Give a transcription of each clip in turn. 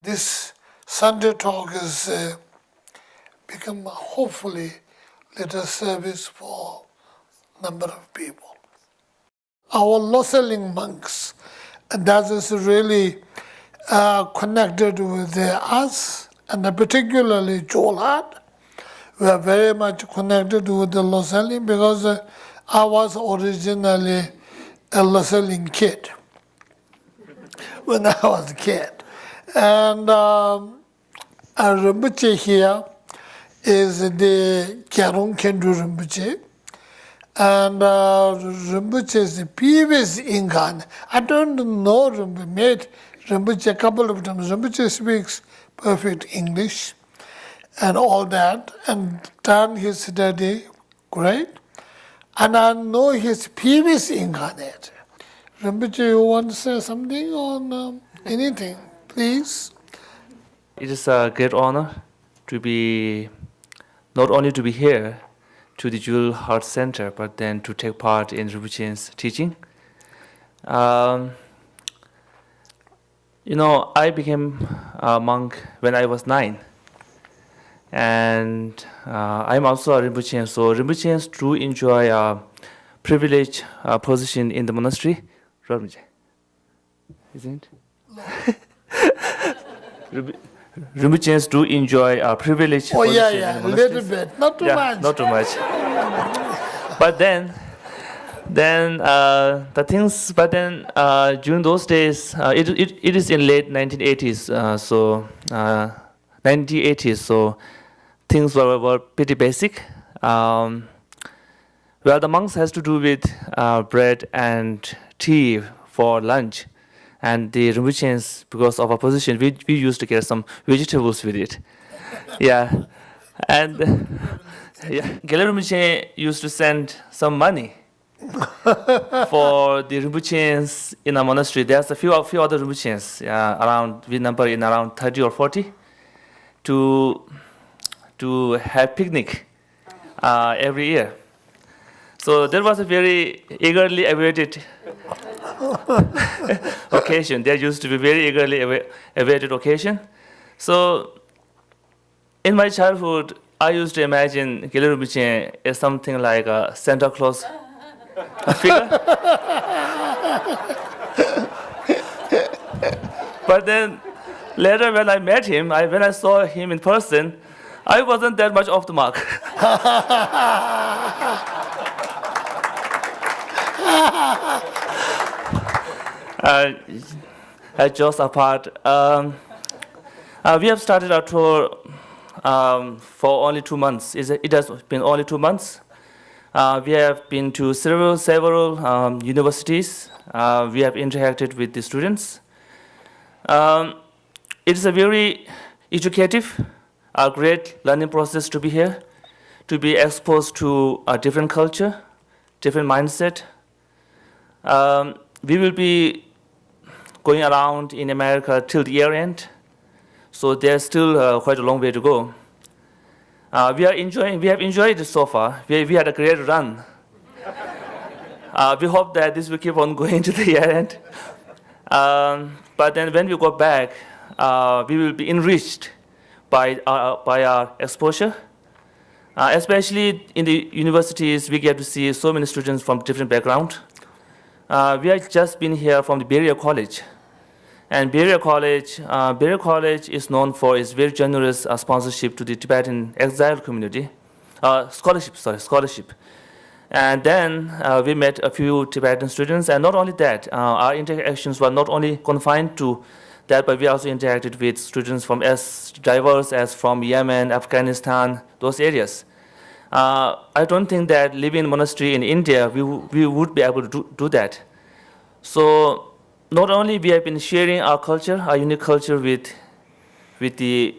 this Sunday talk is become hopefully little service for number of people. Our Loseling monks, that is really connected with us, and particularly Jolad. We are very much connected with the Loseling because I was originally a Loseling kid when I was a kid. And Rinpoche here is the Kyarong Kendu Rinpoche. And Rinpoche's previous incarnate, I don't know Rinpoche, met Rinpoche a couple of times. Rinpoche speaks perfect English and all that, and done his study great. And I know his previous incarnate. Rinpoche, you want to say something on anything, please? It is a great honor to be, not only to be here to the Jewel Heart Center, but then to take part in Rinpoche's teaching. I became a monk when I was 9. And I'm also a Rinpochean, so Rinpocheans do enjoy a privileged position in the monastery. Isn't it? Rinpocheans do enjoy a privileged position in the a little bit, not too much. Not too much. But then during those days, it is in late 1980s, 1980s, so things were pretty basic. Well, the monks has to do with bread and tea for lunch, and the Rinpocheans, because of our position, we used to get some vegetables with it. Yeah, and Gelek Rimpoche used to send some money for the Rinpocheans in a monastery. There's a few other Rinpocheans around, we number in around 30 or 40, to have picnic every year. So there was a very eagerly awaited occasion. There used to be very eagerly awaited occasion. So in my childhood, I used to imagine Gelek Rimpoche as something like a Santa Claus figure. But then later when I met him, when I saw him in person, I wasn't that much off the mark. Jokes apart, we have started our tour for only 2 months. It has been only 2 months. We have been to several universities. We have interacted with the students. It is a very educative, a great learning process to be here, to be exposed to a different culture, different mindset. We will be going around in America till the year end, so there's still quite a long way to go. We have enjoyed it so far. We had a great run. We hope that this will keep on going to the year end. But then when we go back, we will be enriched by our exposure. Especially in the universities, we get to see so many students from different backgrounds. We have just been here from the Beria College. And Beria College is known for its very generous sponsorship to the Tibetan exile community, scholarship. And then we met a few Tibetan students, and not only that, our interactions were not only confined to that, but we also interacted with students from as diverse as from Yemen, Afghanistan, those areas. I don't think that living in a monastery in India, we would be able to do that. So not only we have been sharing our culture, our unique culture with the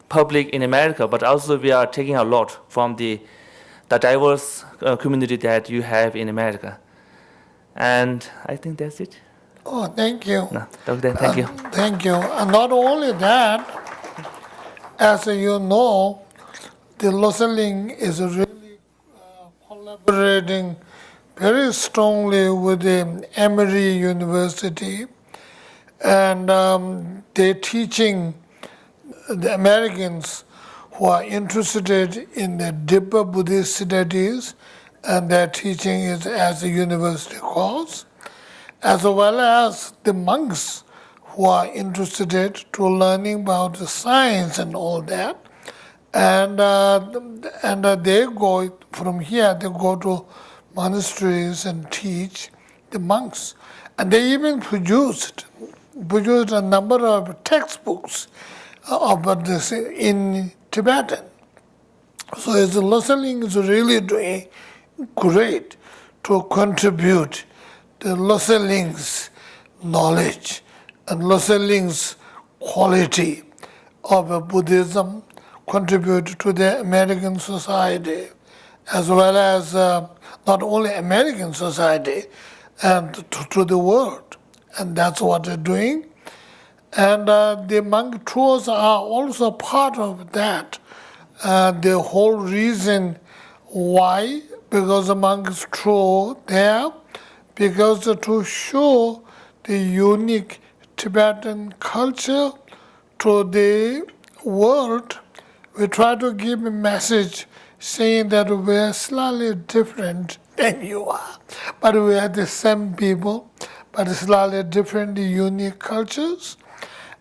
public in America, but also we are taking a lot from the diverse community that you have in America. And I think that's it. Oh, thank you. No, thank you. Thank you. And not only that, as you know, the Loseling is really collaborating very strongly with the Emory University, and they're teaching the Americans who are interested in the deeper Buddhist studies, and their teaching is as a university course, as well as the monks who are interested to learning about the science and all that. And they go from here, they go to monasteries and teach the monks. And they even produced a number of textbooks about this in Tibetan. So the Loseling is really doing great to contribute the Loseling's knowledge and Loseling's quality of Buddhism, contribute to the American society, as well as not only American society, and to the world. And that's what they're doing. And the monk tours are also part of that. The whole reason why, because the monks tour there, because to show the unique Tibetan culture to the world, we try to give a message saying that we're slightly different than you are, but we are the same people, but slightly different, unique cultures.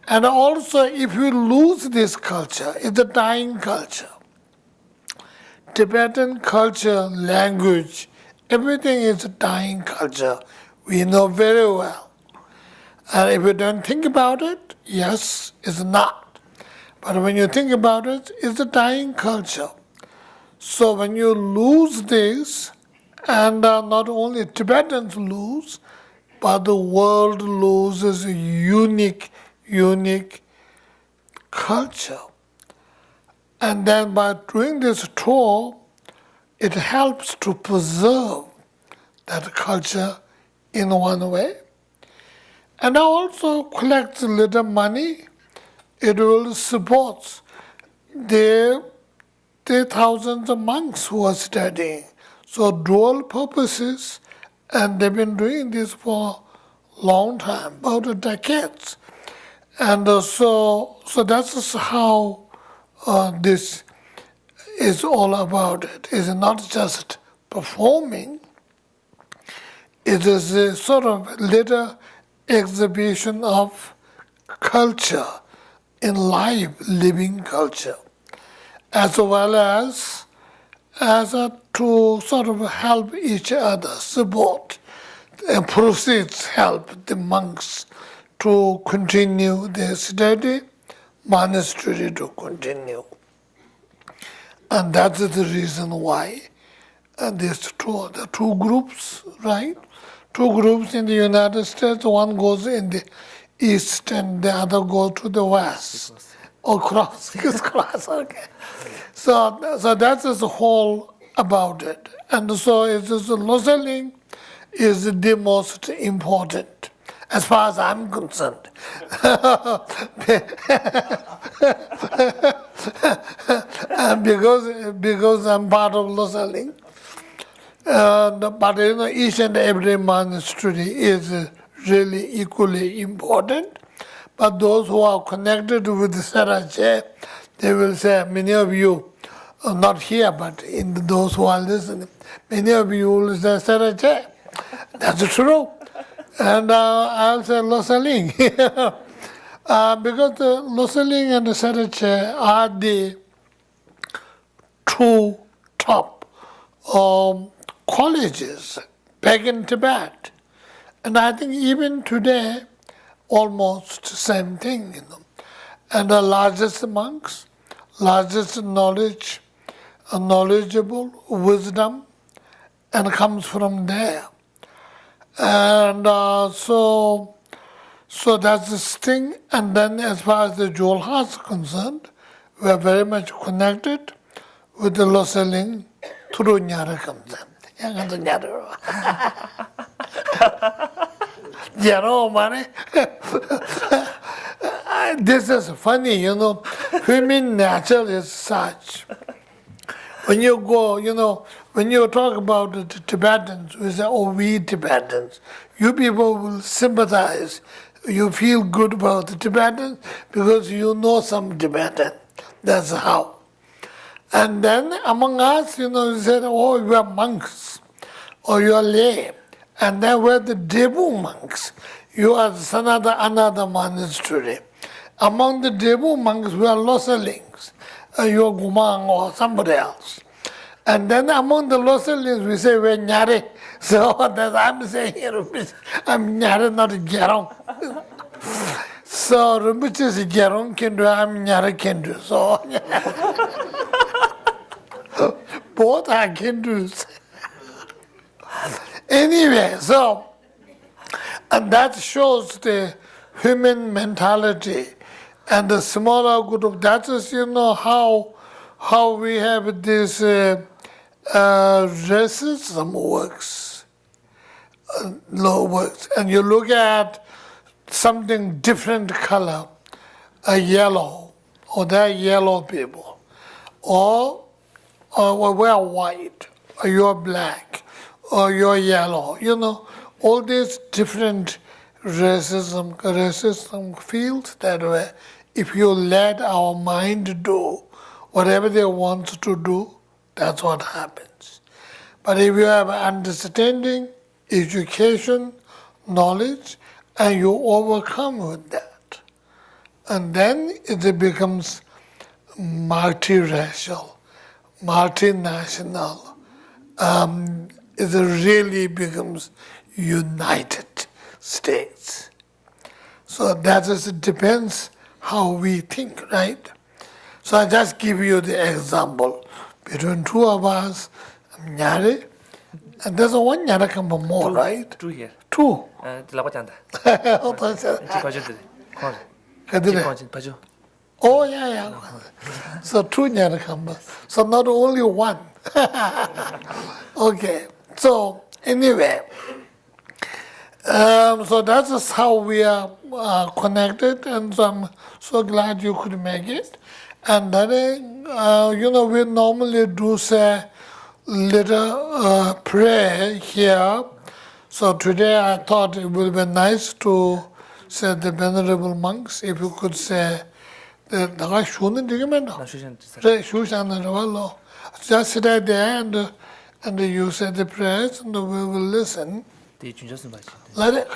And also, if you lose this culture, it's a dying culture. Tibetan culture, language, everything is a dying culture. We know very well. And if you don't think about it, yes, it's not. But when you think about it, it's a dying culture. So when you lose this, and not only Tibetans lose, but the world loses a unique culture. And then by doing this tour, it helps to preserve that culture in one way. And also collects a little money. It will support the thousands of monks who are studying. So dual purposes, and they've been doing this for a long time, about decades. And so that's how this is all about. It is not just performing. It is a sort of little exhibition of culture, in life, living culture, as well as to sort of help each other, support, and proceeds help the monks to continue their study, monastery to continue. And that's the reason why this tour, the two groups, right? Two groups in the United States, one goes in the east and the other goes to the west. Or cross, okay. So that's the whole about it. And so it's just Loseling is the most important, as far as I'm concerned. And because I'm part of Loseling, but each and every monastery is really equally important. But those who are connected with Sarache, they will say, many of you, not here, but in those who are listening, many of you will say Sarache. That's true. And I'll say Loseling. Because the Loseling and the Sarache are the two top colleges back in Tibet. And I think even today, almost same thing, And the largest monks, largest knowledge, knowledgeable, wisdom, and comes from there. And so that's this thing. And then as far as the jewel hearts are concerned, we are very much connected with the Loseling through Nyara comes in. This is funny, human nature is such. When you go, when you talk about the Tibetans, we say, oh, we Tibetans. You people will sympathize You feel good about the Tibetans because you know some Tibetan. That's how. And then among us, you said, oh, you are monks or you are lay. And then we're the Debu monks. You are another monastery. Among the Debu monks, we are Losalings. You are Gumang or somebody else. And then among the Losalings, we say we're Nyare. So that I'm saying here, I'm Nyare, not a Gerong. So Rinpoche is Gerong Kindu, I'm Nyare Kindu. So both are Hindus. Anyway, so, and that shows the human mentality and the smaller group. That is, how we have this racism works, law works. And you look at something different color, a yellow, or they're yellow people, or we're white, or you're black, or you're yellow. All these different racism feels that way. If you let our mind do whatever they want to do, that's what happens. But if you have understanding, education, knowledge, and you overcome with that, and then it becomes multiracial, multinational. It really becomes United States. So that is, it depends how we think, right? So I just give you the example. Between two of us, Nyare, and there's one Nyare come more, right? Two here. Two. Oh, yeah. So two Nyare come. So not only one. Okay. So anyway, so that is how we are connected, and so I'm so glad you could make it. And then, we normally do say little prayer here. So today I thought it would be nice to say the venerable monks, if you could say the just sit there and you say the prayers, and we will listen. Let it.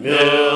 Yeah.